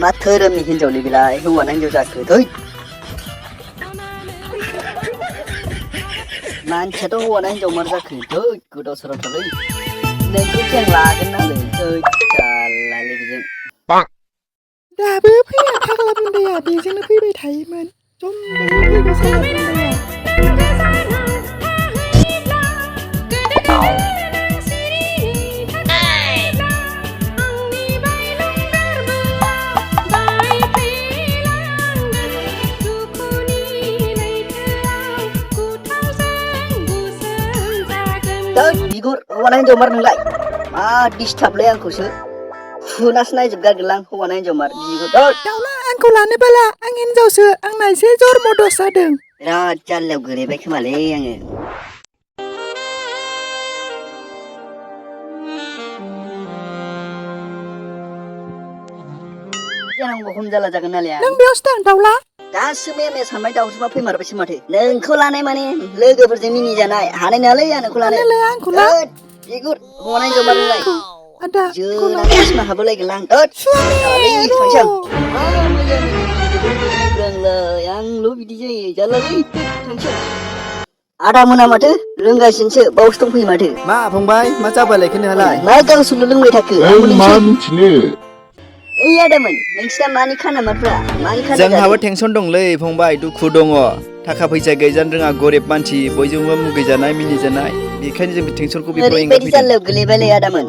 मा धोरोमनि हिनजावलै बेलाय हौवाना हिनजाव जाखो थै मानसियाथ' हौवाना हिनजाव मार जाखो थै गोदाव सोरावथारलै नोंखौ जों लागोन नालै थै जालालै बेजों दाबो फैया फाग्ला बुन्दाया बेजोंनो फैबाय थायोमोन जमदों फैगौ साला बुन्दाया बिगुर हौवाना हिनजाव मार नोंलाय मा डिस्टार्बलै आंखौसो फुनासो नायजोबगारगोनलां हौवाना हिनजाव मार बिगुर दाउला आंखौ लानो बाला आं हिनजावसो आंना एसे जर मदस जादों बिराद जाल्लायाव गोलैबाय खोमालै आङो जानांगौ खम जाला जागोन नालाय नों बेयावसो दं दाउला दासो मैया सानबाय दाउजोमा फैमारबायसो माथो नोंखौ लानाय माने लोगोफोरजों मिनिजानाय हानाय नङालै आं नोंखौ लानो आंखौ ला बिगुर हौवाना हिनजाव मार नोंलाय आदा जोनानै आसमा हाबलायगोनलां आंल' बिदि जायो जालालै थांसै आदा मोना माथो रोंगासिनोसो बावसो दंफैयो माथो मा फंबाय मा जाबायलायखो नोंहालाय मा गावसोरल' लोंबाय थाखो मा मिथिनो ओइ आदामोन नोंसिना मानि खानामारफ्रा मानि खाना जोंहाबो टेनसन दंलै फंबाय दुखु दङ थाखा फैसा गैजानो रोङा गरिब मानसि बयजोंबो मुगैजानाय मिनिजानाय बेखायनो जों टेनसनखौ बेफोराव ओरैबायदि जाल्लायाव गोलैबायलै आदामोन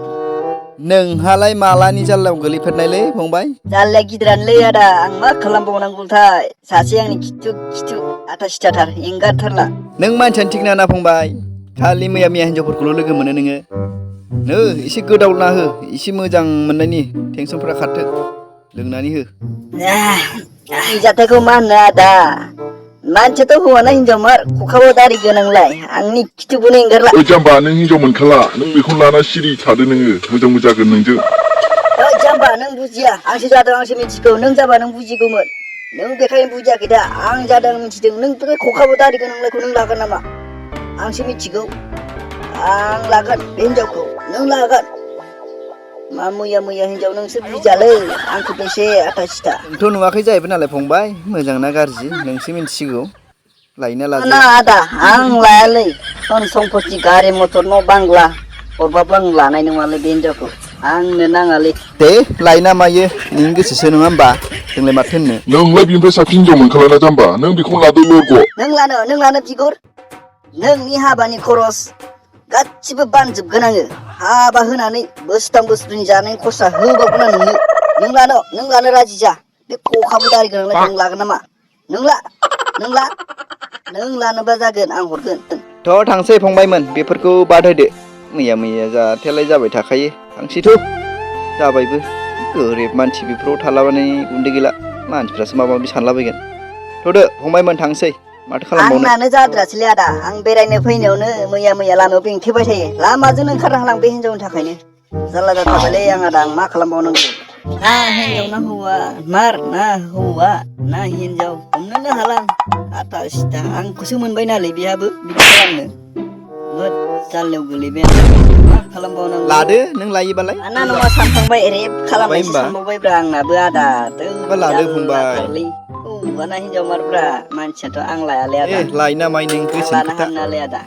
नोंहालाय मालानि जाल्लायाव गोलैफेरनायलै फंबाय जाल्लाया गिदिरानोलै आदा आं मा खालामबावनांगौथाय सासे आंनि खिथु आथा सिथाथार एंगारथारला नों मानसियानो थिग ना फंबाय खालि मैया हिनजावफोरखौल' लोगो मोनो नोङो नो एसे गोदावना हो एसे मोजां मोननायनि टेनसनफोरा खारथो लोंनानै हो जाथायखौ मा होनो आदा मानसियाथ' हौवाना हिनजाव मार खखाबाव दारि गोनांलाय आंनि खिथुखौनो एंगारला जाम्बा नों हिनजाव मोनखाला नों बेखौ लाना सिरि थादो नोङो मोजांबो जागोन नोंजों जाम्बा नों बुजिया आंसो जादों आंसो मिथिगौ नों जाबा नों बुजिगौमोन नों बेखायनो बुजियाखै दा आं जादों मिथिदों नों बे खखाबाव दारि गोनांलायखौ नों लागोन नामा आंसो मिथिगौ आं लागोन बे हिनजावखौ नों लागोन मा मैया हिनजाव नोंसो बुजियालै आंखौ बेसे आथा सिथा नोंथ' नुवाखै जाहैबाय नालाय फंबाय मोजां ना गाज्रि नोंसो मिथिसिगौ लायना ना लाजाया आदा आं लायालै धन सम्पति गारि मटर न' बांला हरबाबो आं लानाय नङालै बे हिनजावखौ आंनो नाङालै दे लायना मायो नोंनि गोसोसो नङा होमबा जोंलाय माथो होननो नोंलाय बिनिफ्राय साबसिन हिनजाव मोनखालाना जाम्बा नों बेखौ लादो लरग' नों लानो बिगुर नोंनि हाबानि खरस गासिबो बानजोबगोन आङो हाबा होनानै बोसोरथाम बोसोरब्रैनि जानायनि खरसा होबावगोन आं नोंनो नों लानो राजि जा बे खखाबो दारि गोनांलायखौ नों लागोन नामा नों लानोबा जागोन आं हरगोन थ' थांसै फंबायमोन बेफोरखौ बाद होदो मैया जाथायालाय जाबाय थाखायो थांसैथ' जाबायबो गोरिब मानसि बेफोराव थालाबानै गुन्दै गैला मानसिफ्रासो माबा माबि सानलाबायगोन थ'दो फंबायमोन थांसै माथो खालामबावनो आंनानो जाद्रासैलै आदा आं बेरायनो फैनायावनो मैया लामायाव बेंथेबाय थायो लामाजोंनो ओंखारनो हालां बे हिनजावनि थाखायनो जारला जाथारबायलै आं आदा आं मा खालामबावनांगौ ना हिनजाव ना हौवा मार ना हौवा ना हिनजाव हमनोनो हाला आथा सिथा आंखौसो मोनबाय नालाय बेहाबो बिदि खालामनो जाल्लायाव गोलैबाय मा खालामबावनांगौ लादो नों लायोबालाय ना नङा सानफ्लांबाय रेप खालामनायसो सानबावबायब्रा आंनाबो आदा लादो फंबाय जारलाथारलै हौवाना हिनजाव मारब्रा मानसियाथ' आं लायालै आदा लायना माय नों आं गोसोनि लानो खोथा हानालै आदा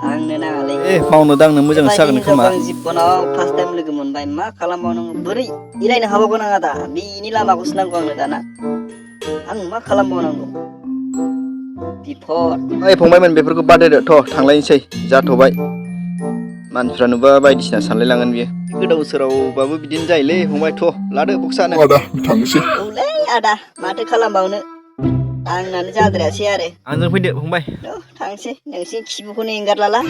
आंनो नाङालै मावनो दांनो मोजांसो बेबायदि जागोन हिनजावखौ खोमा आं जिबनाव फार्स्ट टाइम लोगो मोनबाय मा खालामबावनांगौ बोरै एरायनो हाबावगोन आं आदा बेनि लामाखौसो नांगौ आंनो दाना आं मा खालामबावनांगौ बिफद ओइ फंबायमोन बेफोरखौ बाद होदो थ' थांलायनोसै जाथ'बाय मानसिफ्रा नुबा बायदिसिना सानलायलांगोन बियो गोदाव सोरावबाबो बिदिनो जायोलै फंबाय थ' लादो बक्सानो आदा थांनोसै औलै आदा माथो खालामबावनो आंनानो जाद्रायासै आरो आंजों फैदो फंबाय थांसै नोंसिनि खिबुखौनो एंगारलाला